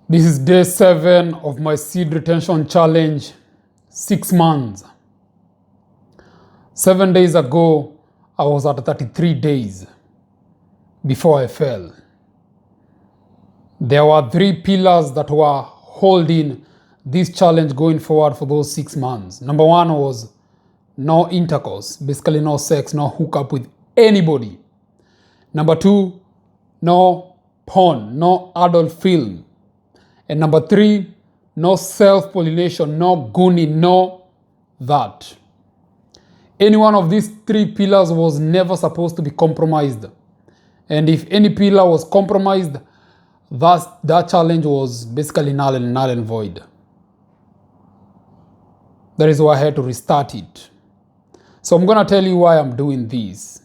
This is day 7 of my seed retention challenge, 6 months. 7 days ago, I was at 33 days before I fell. There were 3 pillars that were holding this challenge going forward for those 6 months. Number 1 was no intercourse, basically no sex, no hookup with anybody. Number 2, no porn, no adult film. And number 3, no self-pollination, no gooning, no that. Any one of these 3 pillars was never supposed to be compromised. And if any pillar was compromised, that challenge was basically null and void. That is why I had to restart it. So I'm going to tell you why I'm doing this.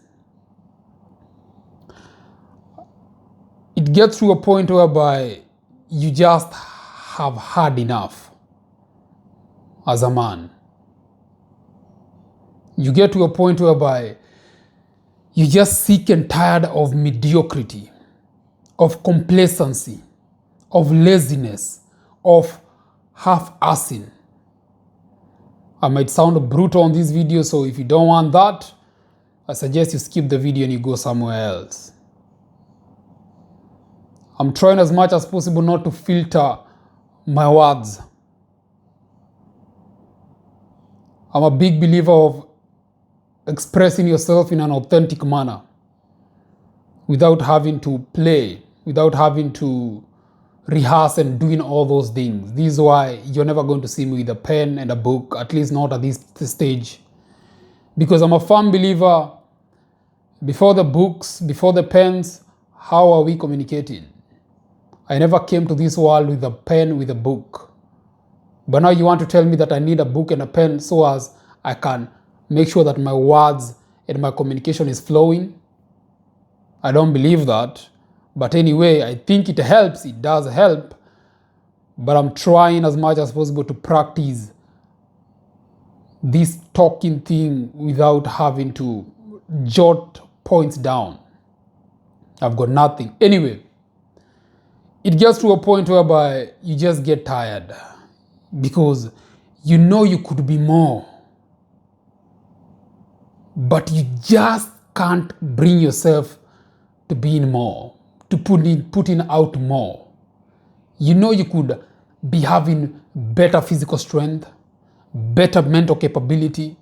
It gets to a point whereby you just have had enough as a man. You get to a point whereby you're just sick and tired of mediocrity, of complacency, of laziness, of half-assing. I might sound brutal on this video, so if you don't want that, I suggest you skip the video and you go somewhere else. I'm trying as much as possible not to filter my words. I'm a big believer of expressing yourself in an authentic manner without having to play, without having to rehearse and doing all those things. This is why you're never going to see me with a pen and a book, at least not at this stage. Because I'm a firm believer, before the books, before the pens, how are we communicating? I never came to this world with a pen, with a book. But now you want to tell me that I need a book and a pen so as I can make sure that my words and my communication is flowing? I don't believe that. But anyway, I think it helps. It does help. But I'm trying as much as possible to practice this talking thing without having to jot points down. I've got nothing. Anyway, it gets to a point whereby you just get tired because you know you could be more, but you just can't bring yourself to being more, to putting out more. You know you could be having better physical strength, better mental capability,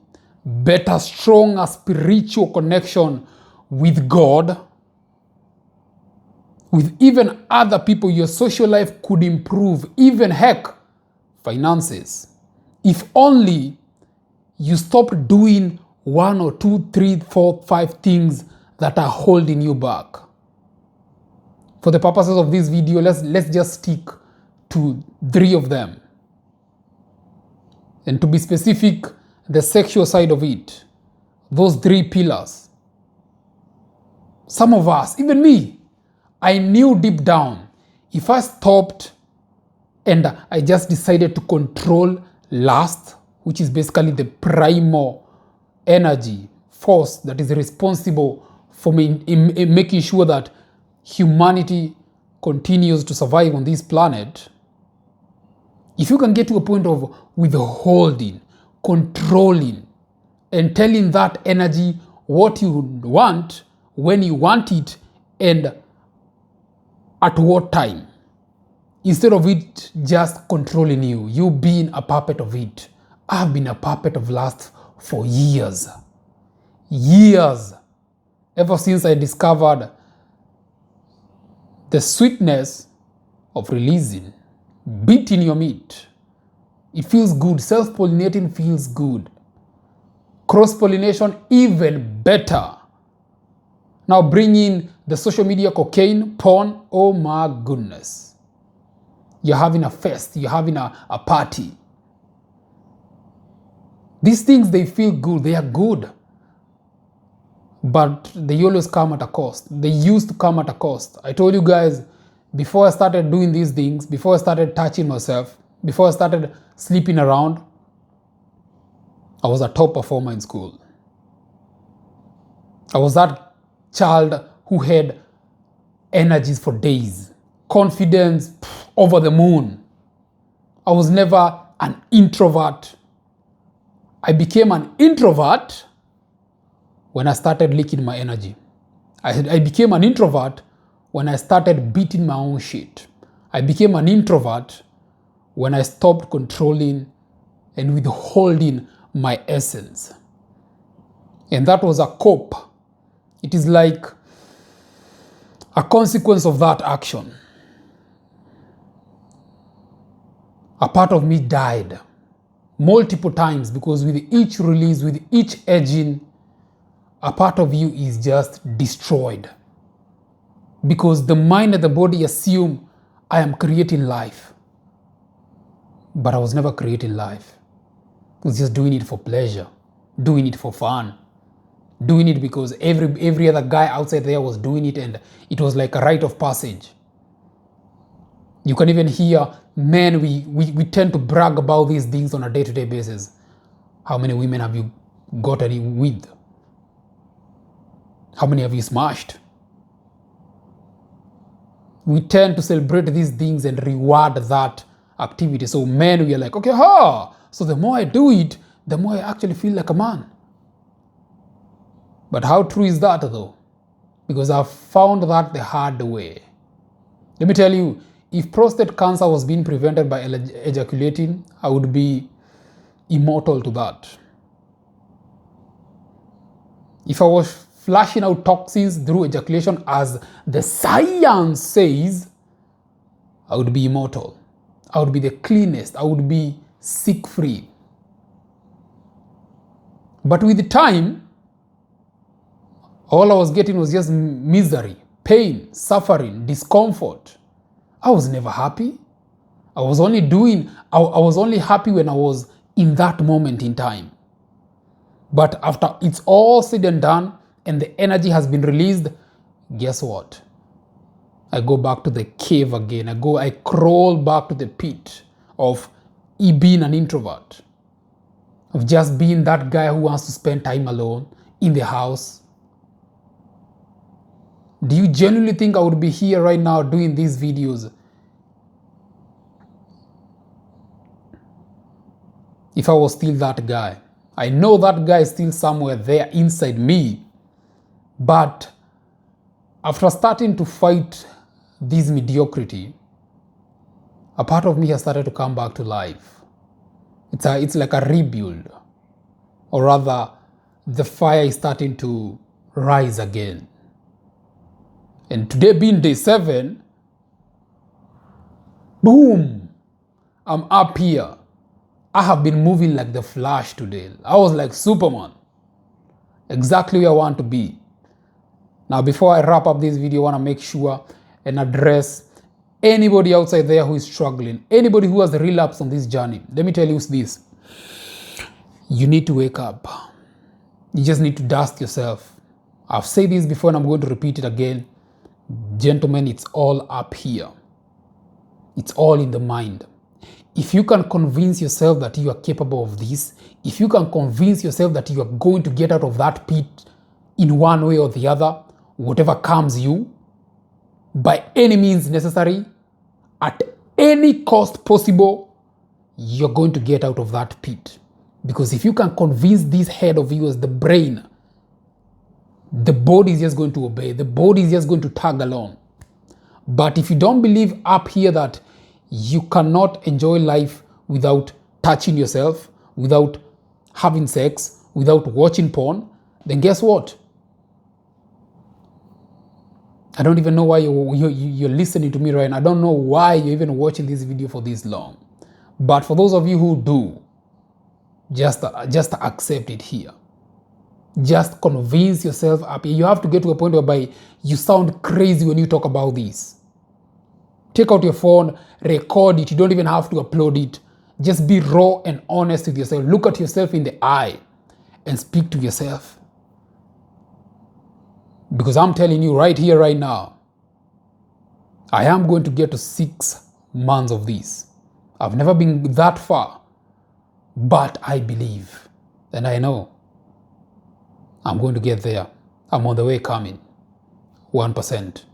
better, stronger spiritual connection with God, with even other people. Your social life could improve, even heck, finances. If only you stop doing 1 or 2, 3, 4, 5 things that are holding you back. For the purposes of this video, let's just stick to 3 of them. And to be specific, the sexual side of it. Those 3 pillars. Some of us, even me, I knew deep down, if I stopped and I just decided to control lust, which is basically the primal energy, force that is responsible for me in making sure that humanity continues to survive on this planet. If you can get to a point of withholding, controlling, and telling that energy what you want, when you want it, and at what time, instead of it just controlling you, you being a puppet of it. I've been a puppet of lust for years. Years. Ever since I discovered the sweetness of releasing, beating your meat. It feels good. Self-pollinating feels good. Cross-pollination, even better. Now bring in the social media cocaine, porn. Oh my goodness. You're having a fest. You're having a party. These things, they feel good. They are good. But they always come at a cost. They used to come at a cost. I told you guys, before I started doing these things, before I started touching myself, before I started sleeping around, I was a top performer in school. I was that child who had energies for days. confidence over the moon. I was never an introvert. I became an introvert when I started leaking my energy. I became an introvert when I started beating my own shit. I became an introvert when I stopped controlling and withholding my essence. And that was a cope. It is like a consequence of that action. A part of me died multiple times because with each release, with each edging, a part of you is just destroyed. Because the mind and the body assume I am creating life. But I was never creating life. I was just doing it for pleasure, doing it for fun, doing it because every other guy outside there was doing it and it was like a rite of passage. You can even hear men, we tend to brag about these things on a day-to-day basis. How many women have you gotten it with? How many have you smashed? We tend to celebrate these things and reward that activity. So men, we are like, okay, so the more I do it, the more I actually feel like a man. But how true is that though? Because I've found that the hard way. Let me tell you, if prostate cancer was being prevented by ejaculating, I would be immortal to that. If I was flashing out toxins through ejaculation as the science says, I would be immortal. I would be the cleanest. I would be sick-free. But with the time, all I was getting was just misery, pain, suffering, discomfort. I was never happy. I was only happy when I was in that moment in time. But after it's all said and done and the energy has been released, guess what? I go back to the cave again. I crawl back to the pit of being an introvert, of just being that guy who wants to spend time alone in the house. Do you genuinely think I would be here right now doing these videos if I was still that guy? I know that guy is still somewhere there inside me, but after starting to fight this mediocrity, a part of me has started to come back to life. It's like a rebuild, or rather, the fire is starting to rise again. And today being day 7, boom, I'm up here. I have been moving like the Flash today. I was like Superman. Exactly where I want to be. Now, before I wrap up this video, I want to make sure and address anybody outside there who is struggling, anybody who has relapsed on this journey. Let me tell you this. You need to wake up. You just need to dust yourself. I've said this before and I'm going to repeat it again. Gentlemen, it's all up here. It's all in the mind. If you can convince yourself that you are capable of this, if you can convince yourself that you are going to get out of that pit in one way or the other, whatever comes you, by any means necessary, at any cost possible, you're going to get out of that pit. Because if you can convince this head of yours, the brain, the body is just going to obey. The body is just going to tag along. But if you don't believe up here that you cannot enjoy life without touching yourself, without having sex, without watching porn, then guess what? I don't even know why you're listening to me right now. I don't know why you're even watching this video for this long. But for those of you who do, just accept it here. Just convince yourself up. You have to get to a point whereby you sound crazy when you talk about this. Take out your phone, record it. You don't even have to upload it. Just be raw and honest with yourself. Look at yourself in the eye and speak to yourself. Because I'm telling you right here, right now, I am going to get to 6 months of this. I've never been that far, but I believe and I know I'm going to get there. I'm on the way coming, 1%.